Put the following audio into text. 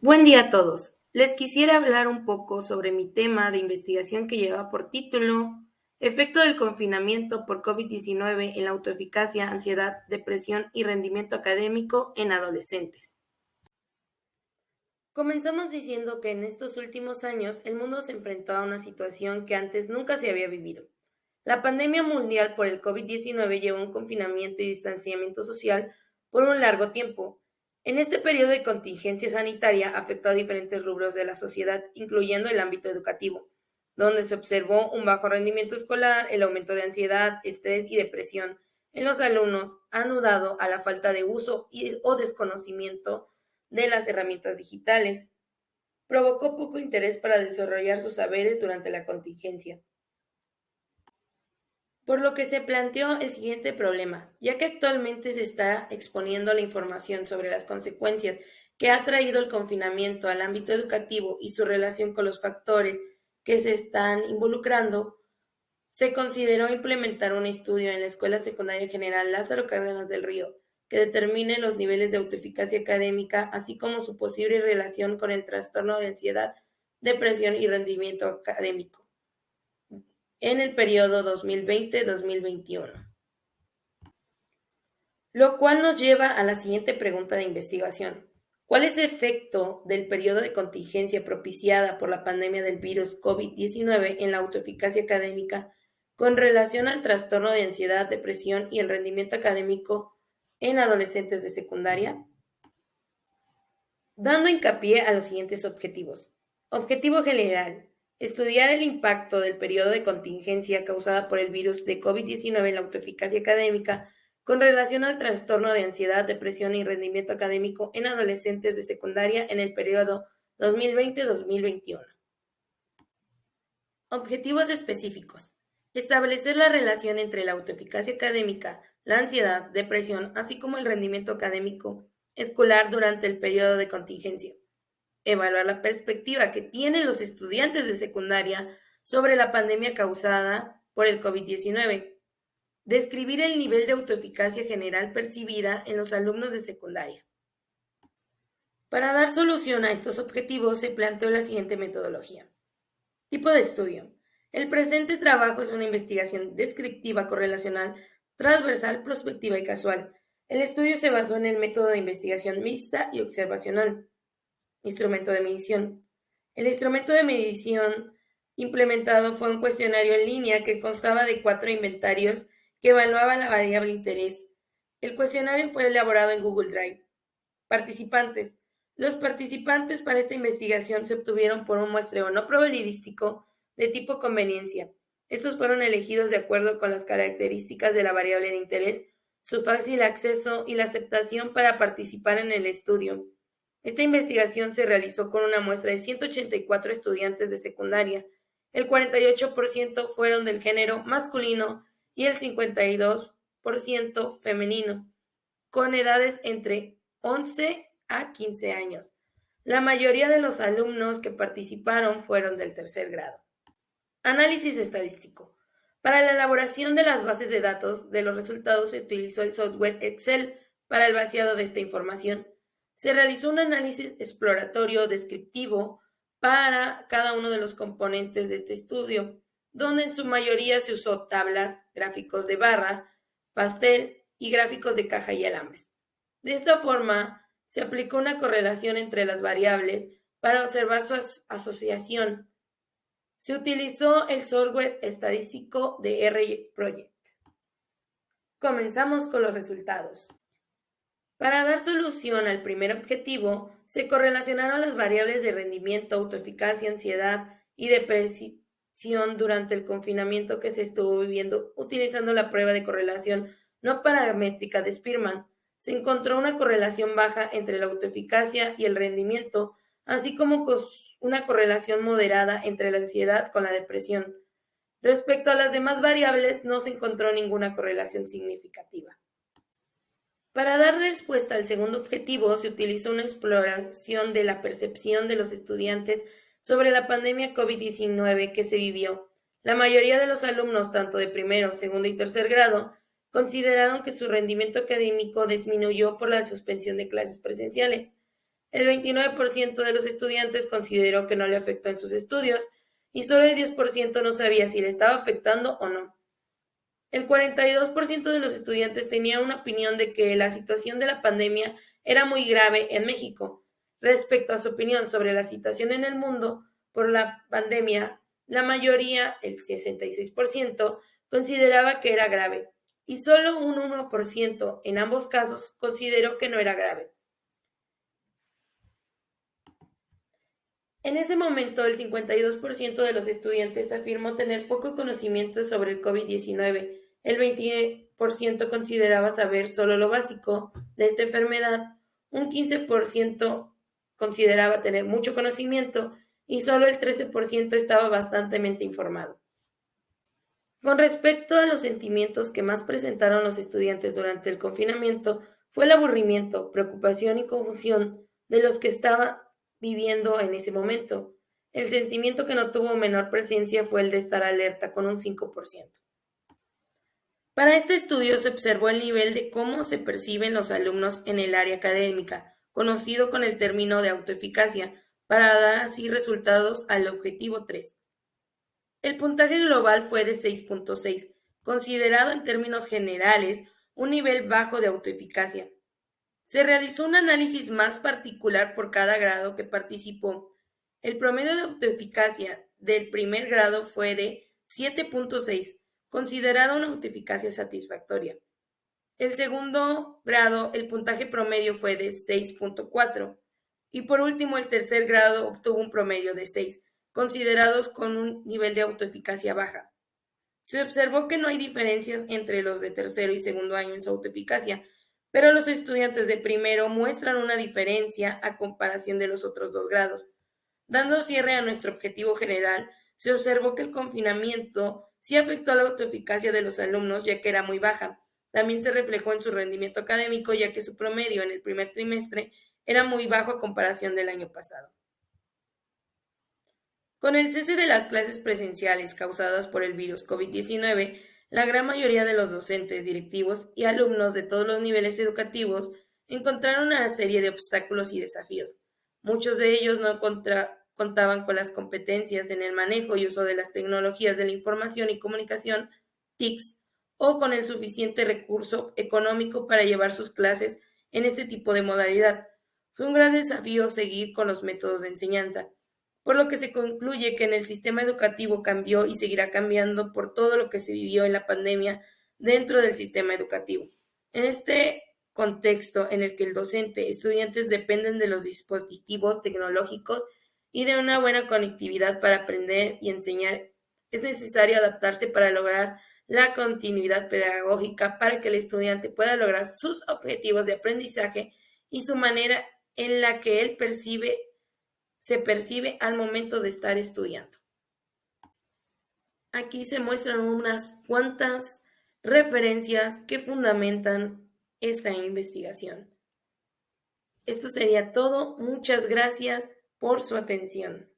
Buen día a todos. Les quisiera hablar un poco sobre mi tema de investigación que lleva por título Efecto del confinamiento por COVID-19 en la autoeficacia, ansiedad, depresión y rendimiento académico en adolescentes. Comenzamos diciendo que en estos últimos años el mundo se enfrentó a una situación que antes nunca se había vivido. La pandemia mundial por el COVID-19 llevó a un confinamiento y distanciamiento social por un largo tiempo. En este periodo de contingencia sanitaria afectó a diferentes rubros de la sociedad, incluyendo el ámbito educativo, donde se observó un bajo rendimiento escolar, el aumento de ansiedad, estrés y depresión en los alumnos, anudado a la falta de uso o desconocimiento de las herramientas digitales. Provocó poco interés para desarrollar sus saberes durante la contingencia. Por lo que se planteó el siguiente problema, ya que actualmente se está exponiendo la información sobre las consecuencias que ha traído el confinamiento al ámbito educativo y su relación con los factores que se están involucrando, se consideró implementar un estudio en la Escuela Secundaria General Lázaro Cárdenas del Río que determine los niveles de autoeficacia académica, así como su posible relación con el trastorno de ansiedad, depresión y rendimiento académico en el periodo 2020-2021. Lo cual nos lleva a la siguiente pregunta de investigación. ¿Cuál es el efecto del periodo de contingencia propiciada por la pandemia del virus COVID-19 en la autoeficacia académica con relación al trastorno de ansiedad, depresión y el rendimiento académico en adolescentes de secundaria? Dando hincapié a los siguientes objetivos. Objetivo general. Estudiar el impacto del periodo de contingencia causada por el virus de COVID-19 en la autoeficacia académica con relación al trastorno de ansiedad, depresión y rendimiento académico en adolescentes de secundaria en el periodo 2020-2021. Objetivos específicos. Establecer la relación entre la autoeficacia académica, la ansiedad, depresión, así como el rendimiento académico escolar durante el periodo de contingencia. Evaluar la perspectiva que tienen los estudiantes de secundaria sobre la pandemia causada por el COVID-19. Describir el nivel de autoeficacia general percibida en los alumnos de secundaria. Para dar solución a estos objetivos se planteó la siguiente metodología. Tipo de estudio. El presente trabajo es una investigación descriptiva correlacional, transversal, prospectiva y casual. El estudio se basó en el método de investigación mixta y observacional. Instrumento de medición. El instrumento de medición implementado fue un cuestionario en línea que constaba de 4 inventarios que evaluaban la variable interés. El cuestionario fue elaborado en Google Drive. Participantes. Los participantes para esta investigación se obtuvieron por un muestreo no probabilístico de tipo conveniencia. Estos fueron elegidos de acuerdo con las características de la variable de interés, su fácil acceso y la aceptación para participar en el estudio. Esta investigación se realizó con una muestra de 184 estudiantes de secundaria. El 48% fueron del género masculino y el 52% femenino, con edades entre 11 a 15 años. La mayoría de los alumnos que participaron fueron del tercer grado. Análisis estadístico. Para la elaboración de las bases de datos de los resultados se utilizó el software Excel para el vaciado de esta información. Se realizó un análisis exploratorio descriptivo para cada uno de los componentes de este estudio, donde en su mayoría se usó tablas, gráficos de barra, pastel y gráficos de caja y alambres. De esta forma, se aplicó una correlación entre las variables para observar su asociación. Se utilizó el software estadístico de R-Project. Comenzamos con los resultados. Para dar solución al primer objetivo, se correlacionaron las variables de rendimiento, autoeficacia, ansiedad y depresión durante el confinamiento que se estuvo viviendo utilizando la prueba de correlación no paramétrica de Spearman. Se encontró una correlación baja entre la autoeficacia y el rendimiento, así como una correlación moderada entre la ansiedad con la depresión. Respecto a las demás variables, no se encontró ninguna correlación significativa. Para dar respuesta al segundo objetivo, se utilizó una exploración de la percepción de los estudiantes sobre la pandemia COVID-19 que se vivió. La mayoría de los alumnos, tanto de primero, segundo y tercer grado, consideraron que su rendimiento académico disminuyó por la suspensión de clases presenciales. El 29% de los estudiantes consideró que no le afectó en sus estudios y solo el 10% no sabía si le estaba afectando o no. El 42% de los estudiantes tenía una opinión de que la situación de la pandemia era muy grave en México. Respecto a su opinión sobre la situación en el mundo por la pandemia, la mayoría, el 66%, consideraba que era grave y solo un 1% en ambos casos consideró que no era grave. En ese momento, el 52% de los estudiantes afirmó tener poco conocimiento sobre el COVID-19, el 20% consideraba saber solo lo básico de esta enfermedad, un 15% consideraba tener mucho conocimiento y solo el 13% estaba bastante informado. Con respecto a los sentimientos que más presentaron los estudiantes durante el confinamiento, fue el aburrimiento, preocupación y confusión de los que estaba viviendo en ese momento. El sentimiento que no tuvo menor presencia fue el de estar alerta, con un 5%. Para este estudio se observó el nivel de cómo se perciben los alumnos en el área académica, conocido con el término de autoeficacia, para dar así resultados al objetivo 3. El puntaje global fue de 6.6, considerado en términos generales un nivel bajo de autoeficacia. Se realizó un análisis más particular por cada grado que participó. El promedio de autoeficacia del primer grado fue de 7.6, considerado una autoeficacia satisfactoria. El segundo grado, el puntaje promedio fue de 6.4. Y por último, el tercer grado obtuvo un promedio de 6, considerados con un nivel de autoeficacia baja. Se observó que no hay diferencias entre los de tercero y segundo año en su autoeficacia, pero los estudiantes de primero muestran una diferencia a comparación de los otros dos grados. Dando cierre a nuestro objetivo general, se observó que el confinamiento sí afectó a la autoeficacia de los alumnos, ya que era muy baja. También se reflejó en su rendimiento académico, ya que su promedio en el primer trimestre era muy bajo a comparación del año pasado. Con el cese de las clases presenciales causadas por el virus COVID-19, la gran mayoría de los docentes, directivos y alumnos de todos los niveles educativos encontraron una serie de obstáculos y desafíos. Muchos de ellos no contaban con las competencias en el manejo y uso de las tecnologías de la información y comunicación, TICs, o con el suficiente recurso económico para llevar sus clases en este tipo de modalidad. Fue un gran desafío seguir con los métodos de enseñanza, por lo que se concluye que en el sistema educativo cambió y seguirá cambiando por todo lo que se vivió en la pandemia dentro del sistema educativo. En este contexto en el que el docente, estudiantes dependen de los dispositivos tecnológicos y de una buena conectividad para aprender y enseñar, es necesario adaptarse para lograr la continuidad pedagógica para que el estudiante pueda lograr sus objetivos de aprendizaje y su manera en la que él se percibe al momento de estar estudiando. Aquí se muestran unas cuantas referencias que fundamentan esta investigación. Esto sería todo. Muchas gracias por su atención.